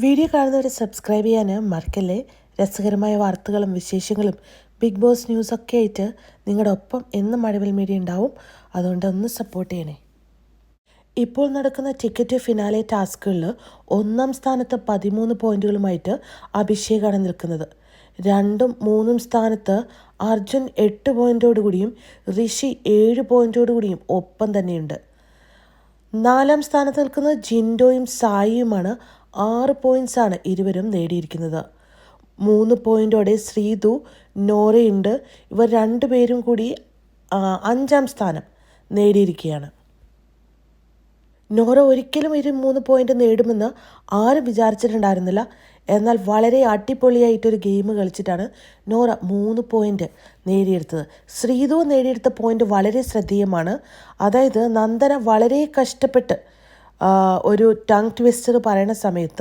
Video കാണുന്നവരെ subscribe ചെയ്യാൻ മറക്കല്ലേ. രസകരമായ വാർത്തകളും വിശേഷങ്ങളും ബിഗ് ബോസ് ന്യൂസൊക്കെ ആയിട്ട് നിങ്ങളുടെ ഒപ്പം എന്നും മഴവിൽ മീഡിയ ഉണ്ടാവും. അതുകൊണ്ട് ഒന്ന് സപ്പോർട്ട് ചെയ്യണേ. ഇപ്പോൾ നടക്കുന്ന ടിക്കറ്റ് ഫിനാലെ ടാസ്കുകളിൽ 1-ാം സ്ഥാനത്ത് 13 പോയിന്റുകളുമായിട്ട് അഭിഷേകാണ് നിൽക്കുന്നത്. 2-ഉം 3-ഉം സ്ഥാനത്ത് അർജുൻ 8 പോയിന്റോടുകൂടിയും ഋഷി 7 പോയിന്റോടുകൂടിയും ഒപ്പം തന്നെയുണ്ട്. 4-ാം സ്ഥാനത്ത് നിൽക്കുന്നത് ജിൻഡോയും സായിയുമാണ്. 6 പോയിന്റ്സാണ് ഇരുവരും നേടിയിരിക്കുന്നത്. 3 പോയിന്റോടെ ശ്രീതു, നോറയുണ്ട്. ഇവർ രണ്ടുപേരും കൂടി 5-ാം സ്ഥാനം നേടിയിരിക്കുകയാണ്. നോറ ഒരിക്കലും 3 പോയിന്റ് നേടുമെന്ന് ആരും വിചാരിച്ചിട്ടുണ്ടായിരുന്നില്ല. എന്നാൽ വളരെ അടിപൊളിയായിട്ടൊരു ഗെയിം കളിച്ചിട്ടാണ് നോറ 3 പോയിന്റ് നേടിയെടുത്തത്. ശ്രീതു നേടിയെടുത്ത പോയിന്റ് വളരെ ശ്രദ്ധേയമാണ്. അതായത് നന്ദന വളരെ കഷ്ടപ്പെട്ട് ഒരു ടങ് ട്വിസ്റ്റർ പറയുന്ന സമയത്ത്